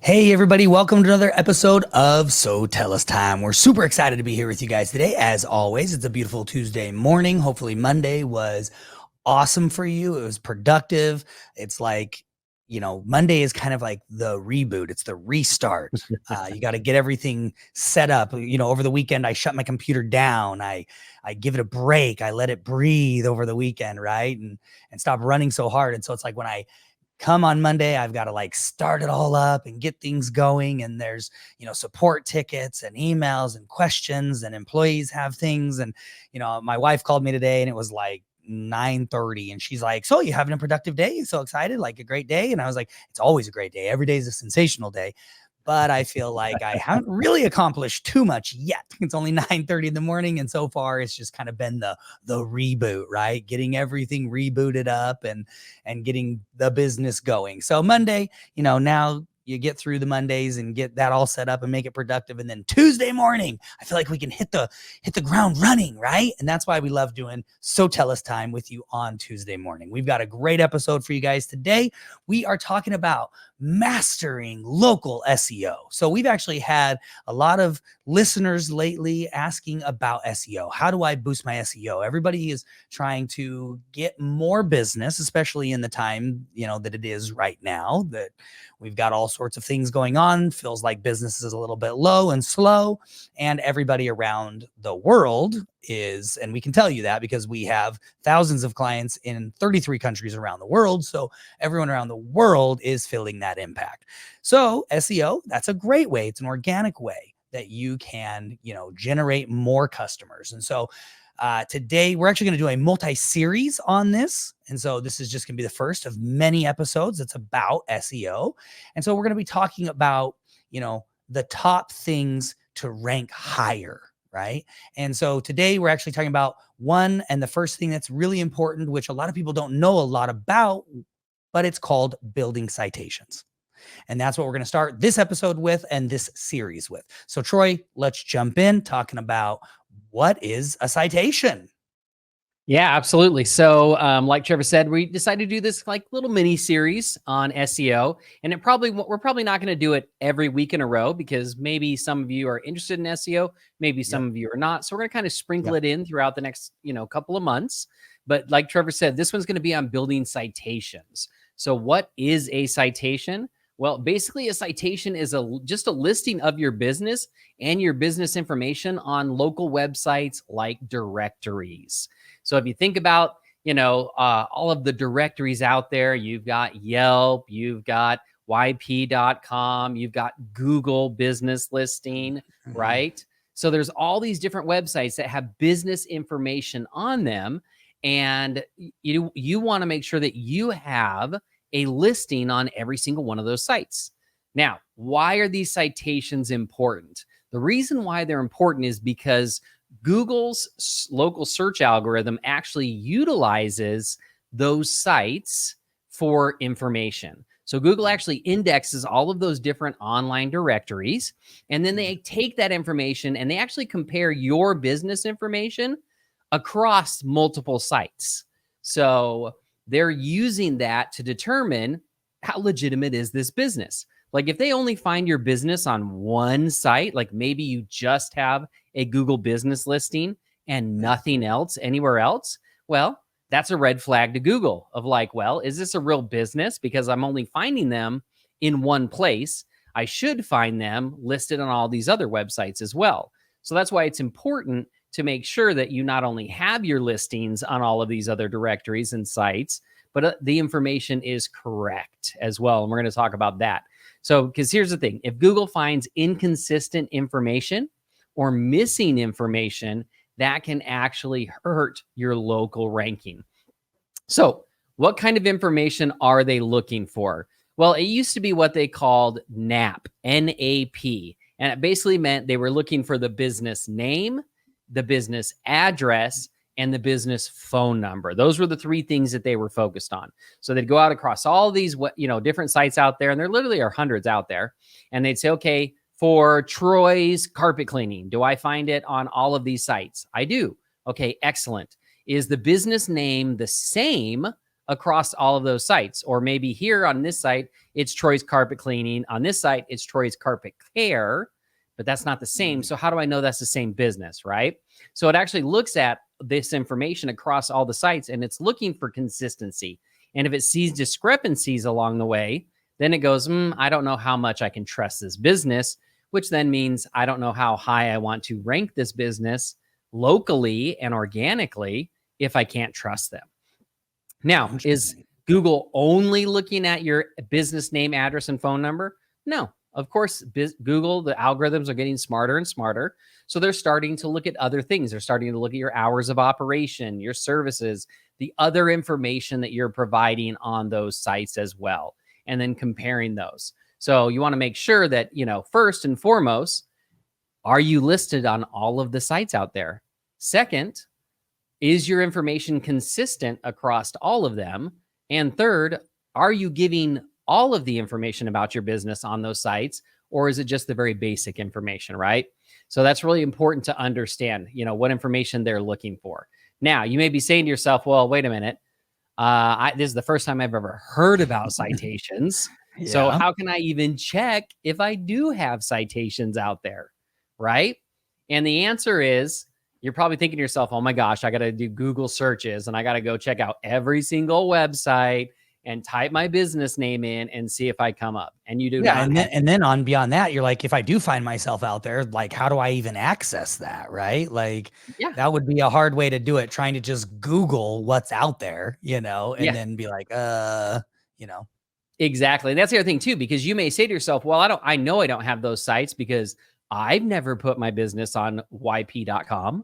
Hey everybody, welcome to another episode of So Tellis Time. We're super excited to be here with you guys today. As always, it's a beautiful Tuesday morning. Hopefully Monday was awesome for you. It was productive. It's like, Monday is kind of like the reboot. It's the restart. You got to get everything set up. Over the weekend, I shut my computer down. I give it a break. I let it breathe over the weekend, right? And stop running so hard. And so it's like when I come on Monday, I've got to like start it all up and get things going. And there's, support tickets and emails and questions, and employees have things. And, my wife called me today and it was like 9:30 and she's like, "So you having a productive day? You so excited? Like a great day?" And I was like, "It's always a great day. Every day is a sensational day." But I feel like I haven't really accomplished too much yet. It's only 9:30 in the morning. And so far it's just kind of been the reboot, right? Getting everything rebooted up and getting the business going. So Monday, now you get through the Mondays and get that all set up and make it productive. And then Tuesday morning, I feel like we can hit the ground running, right? And that's why we love doing So Tellis Time with you on Tuesday morning. We've got a great episode for you guys today. We are talking about mastering local SEO. So we've actually had a lot of listeners lately asking about SEO. How do I boost my SEO? Everybody is trying to get more business, especially in the time, that it is right now, that we've got all sorts of things going on. Feels like business is a little bit low and slow, and everybody around the world is, and we can tell you that because we have thousands of clients in 33 countries around the world. So everyone around the world is feeling that impact. So SEO, that's a great way. It's an organic way that you can, generate more customers. And so today we're actually going to do a multi-series on this. And so this is just going to be the first of many episodes that's about SEO. And so we're going to be talking about, the top things to rank higher. Right. And so today we're actually talking about one, and the first thing that's really important, which a lot of people don't know a lot about, but it's called building citations. And that's what we're going to start this episode with and this series with. So Troy, let's jump in talking about what is a citation. Yeah, absolutely. So like Trevor said, we decided to do this like little mini series on SEO, and we're probably not going to do it every week in a row because maybe some of you are interested in SEO, maybe some of you are not. So we're going to kind of sprinkle it in throughout the next, couple of months. But like Trevor said, this one's going to be on building citations. So what is a citation? Well, basically a citation is just a listing of your business and your business information on local websites like directories. So if you think about, all of the directories out there, you've got Yelp, you've got yp.com, you've got Google business listing, right? So there's all these different websites that have business information on them. And you want to make sure that you have a listing on every single one of those sites. Now, why are these citations important? The reason why they're important is because Google's local search algorithm actually utilizes those sites for information. So Google actually indexes all of those different online directories, and then they take that information and they actually compare your business information across multiple sites. So they're using that to determine how legitimate is this business. Like if they only find your business on one site, like maybe you just have a Google business listing and nothing else anywhere else, well, that's a red flag to Google of like, well, is this a real business? Because I'm only finding them in one place. I should find them listed on all these other websites as well. So that's why it's important to make sure that you not only have your listings on all of these other directories and sites, but the information is correct as well. And we're going to talk about that. So, because here's the thing, if Google finds inconsistent information or missing information, that can actually hurt your local ranking. So, what kind of information are they looking for? Well, it used to be what they called NAP, N-A-P. And it basically meant they were looking for the business name, the business address, and the business phone number. Those were the three things that they were focused on. So they'd go out across all these, different sites out there, and there literally are hundreds out there. And they'd say, okay, for Troy's carpet cleaning, do I find it on all of these sites? I do. Okay, excellent. Is the business name the same across all of those sites. Or maybe here on this site, it's Troy's Carpet Cleaning. On this site, it's Troy's Carpet Care, but that's not the same. So how do I know that's the same business, right? So it actually looks at this information across all the sites, and it's looking for consistency. And if it sees discrepancies along the way, then it goes, I don't know how much I can trust this business, which then means I don't know how high I want to rank this business locally and organically if I can't trust them. Now, is Google only looking at your business name, address, and phone number? No. Of course, Google, the algorithms are getting smarter and smarter. So they're starting to look at other things. They're starting to look at your hours of operation, your services, the other information that you're providing on those sites as well, and then comparing those. So you want to make sure that, first and foremost, are you listed on all of the sites out there? Second, is your information consistent across all of them? And third, are you giving all of the information about your business on those sites, or is it just the very basic information, right? So that's really important to understand, what information they're looking for. Now, you may be saying to yourself, well, wait a minute. This is the first time I've ever heard about citations. Yeah. So how can I even check if I do have citations out there, right? And the answer is, you're probably thinking to yourself, oh my gosh, I got to do Google searches and I got to go check out every single website and type my business name in and see if I come up. And you do. Yeah. And then on beyond that, you're like, if I do find myself out there, like, how do I even access that? Right. Like, that would be a hard way to do it. Trying to just Google what's out there, and then be like, Exactly. And that's the other thing too, because you may say to yourself, well, I know I don't have those sites because I've never put my business on yp.com.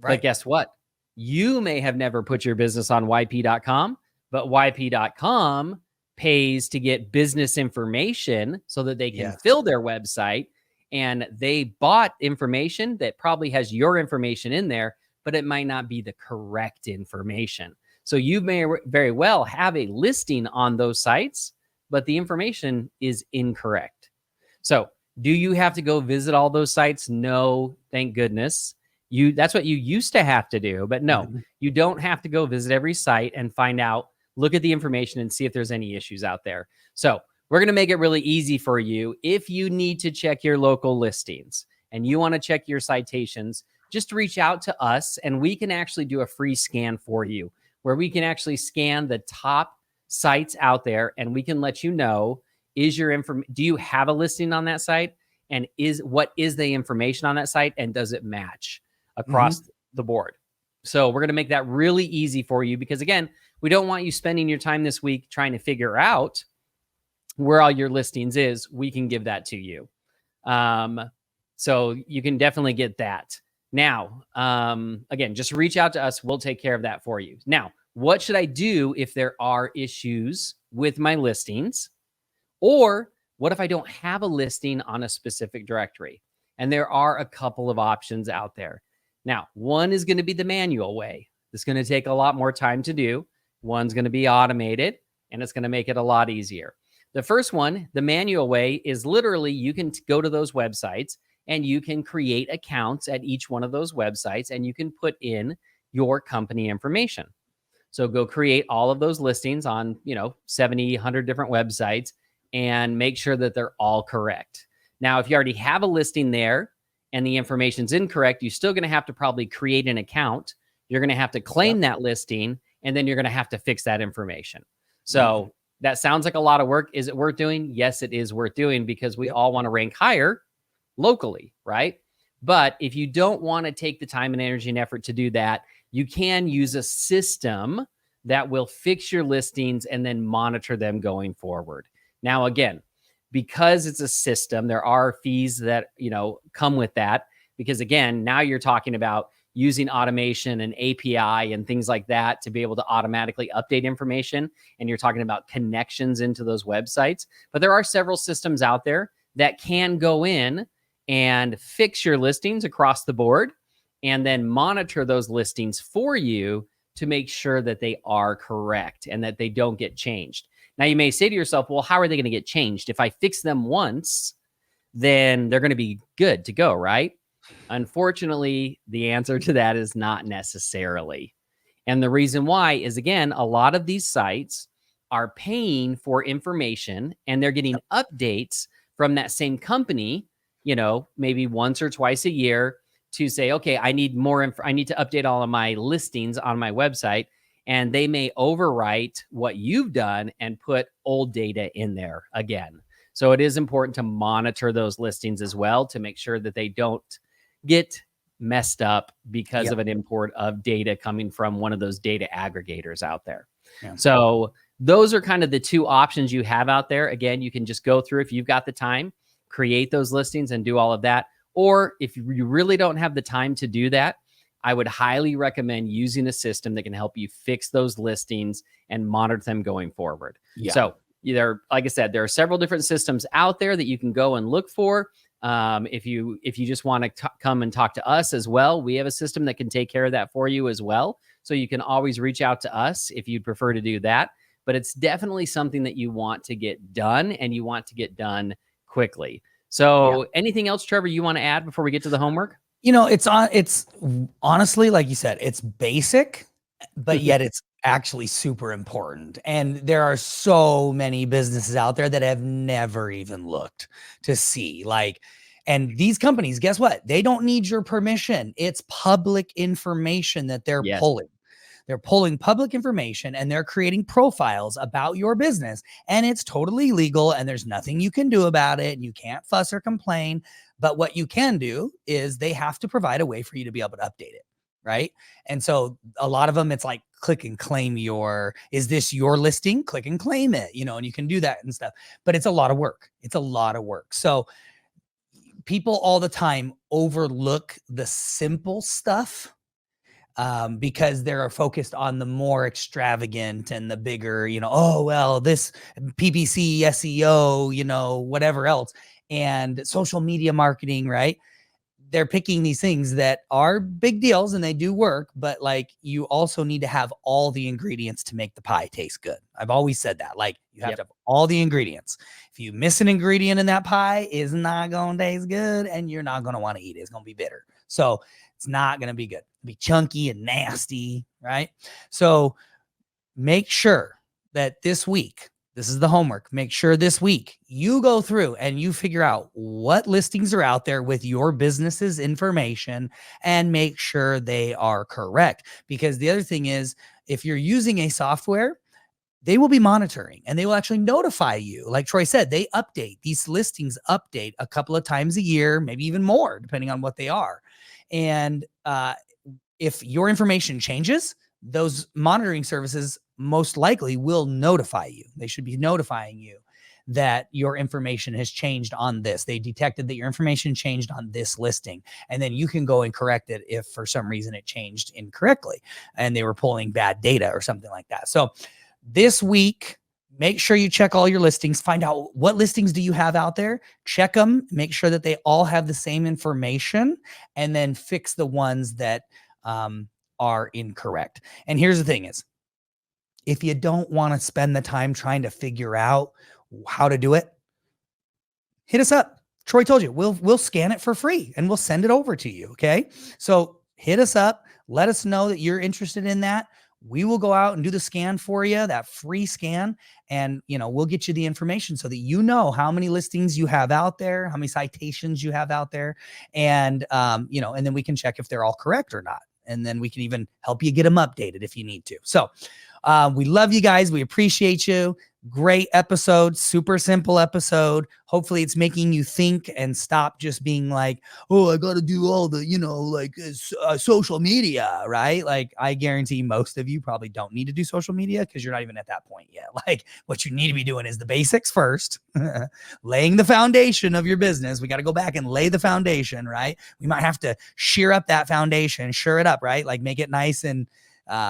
Right. But guess what? You may have never put your business on yp.com, but yp.com pays to get business information so that they can fill their website. And they bought information that probably has your information in there, but it might not be the correct information. So you may very well have a listing on those sites, but the information is incorrect. So do you have to go visit all those sites? No, thank goodness. That's what you used to have to do, but no, you don't have to go visit every site and find out, look at the information and see if there's any issues out there. So we're going to make it really easy for you. If you need to check your local listings and you want to check your citations, just reach out to us and we can actually do a free scan for you where we can actually scan the top sites out there and we can let you know, do you have a listing on that site? And what is the information on that site? And does it match across the board? So we're going to make that really easy for you because again, we don't want you spending your time this week trying to figure out where all your listings is. We can give that to you. So you can definitely get that. Now, again, just reach out to us. We'll take care of that for you. Now, what should I do if there are issues with my listings? Or what if I don't have a listing on a specific directory? And there are a couple of options out there. Now, one is going to be the manual way. It's going to take a lot more time to do. One's going to be automated, and it's going to make it a lot easier. The first one, the manual way, is literally you can go to those websites and you can create accounts at each one of those websites and you can put in your company information. So go create all of those listings on, 70, 100 different websites and make sure that they're all correct. Now, if you already have a listing there and the information's incorrect, you're still going to have to probably create an account. You're going to have to claim that listing, and then you're going to have to fix that information. So that sounds like a lot of work. Is it worth doing? Yes, it is worth doing because we all want to rank higher locally, right? But if you don't want to take the time and energy and effort to do that, you can use a system that will fix your listings and then monitor them going forward. Now, again, because it's a system, there are fees that, come with that. Because again, now you're talking about using automation and API and things like that to be able to automatically update information. And you're talking about connections into those websites. But there are several systems out there that can go in and fix your listings across the board and then monitor those listings for you to make sure that they are correct and that they don't get changed. Now, you may say to yourself, well, how are they going to get changed? If I fix them once, then they're going to be good to go, right? Unfortunately, the answer to that is not necessarily. And the reason why is, again, a lot of these sites are paying for information and they're getting updates from that same company, maybe once or twice a year to say, okay, I need more I need to update all of my listings on my website. And they may overwrite what you've done and put old data in there again. So it is important to monitor those listings as well to make sure that they don't get messed up because of an import of data coming from one of those data aggregators out there. Yeah. So those are kind of the two options you have out there. Again, you can just go through, if you've got the time, create those listings and do all of that. Or if you really don't have the time to do that, I would highly recommend using a system that can help you fix those listings and monitor them going forward. Yeah. So like I said, there are several different systems out there that you can go and look for. If you just want to come and talk to us as well, we have a system that can take care of that for you as well. So you can always reach out to us if you'd prefer to do that. But it's definitely something that you want to get done, and you want to get done quickly. So anything else, Trevor, you want to add before we get to the homework? It's honestly, like you said, it's basic, but yet it's actually super important. And there are so many businesses out there that have never even looked to see, and these companies, guess what? They don't need your permission. It's public information that they're pulling. They're pulling public information and they're creating profiles about your business, and it's totally legal and there's nothing you can do about it. And you can't fuss or complain. But what you can do is they have to provide a way for you to be able to update it. Right. And so a lot of them, it's like click and claim is this your listing? Click and claim it, and you can do that and stuff, but it's a lot of work. It's a lot of work. So people all the time overlook the simple stuff because they're focused on the more extravagant and the bigger, oh, well, this PPC, SEO, whatever else, and social media marketing, right? They're picking these things that are big deals and they do work, but you also need to have all the ingredients to make the pie taste good. I've always said that, you have to have all the ingredients. If you miss an ingredient in that pie, it's not going to taste good and you're not going to want to eat it. It's going to be bitter. So it's not going to be good. It'll be chunky and nasty, right? So make sure that this week, this is the homework. Make sure this week you go through and you figure out what listings are out there with your business's information and make sure they are correct. Because the other thing is, if you're using a software, they will be monitoring and they will actually notify you. Like Troy said, they update. These listings update a couple of times a year, maybe even more, depending on what they are. And if your information changes, those monitoring services most likely will notify you. They should be notifying you that your information has changed on this. They detected that your information changed on this listing. And then you can go and correct it if for some reason it changed incorrectly and they were pulling bad data or something like that. So this week, make sure you check all your listings, find out what listings do you have out there, check them, make sure that they all have the same information, and then fix the ones that are incorrect. And here's the thing is, if you don't want to spend the time trying to figure out how to do it, hit us up. Troy told you, we'll scan it for free and we'll send it over to you. Okay. So hit us up. Let us know that you're interested in that. We will go out and do the scan for you, that free scan. And, we'll get you the information so that you know how many listings you have out there, how many citations you have out there. And, and then we can check if they're all correct or not. And then we can even help you get them updated if you need to. So we love you guys. We appreciate you. Great episode, super simple episode. Hopefully it's making you think and stop just being like, oh, I got to do all the, social media, right? I guarantee most of you probably don't need to do social media because you're not even at that point yet. What you need to be doing is the basics first, laying the foundation of your business. We got to go back and lay the foundation, right? We might have to shear up that foundation, sure it up, right? Make it nice and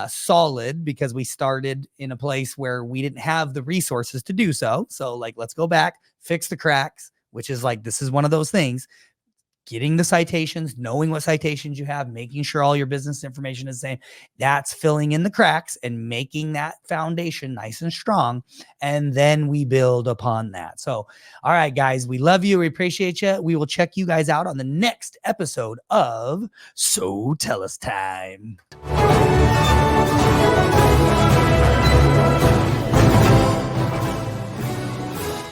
solid because we started in a place where we didn't have the resources to do so. So let's go back, fix the cracks, which is this is one of those things, getting the citations, knowing what citations you have, making sure all your business information is the same. That's filling in the cracks and making that foundation nice and strong. And then we build upon that. So, all right, guys, we love you. We appreciate you. We will check you guys out on the next episode of So Tellis Time.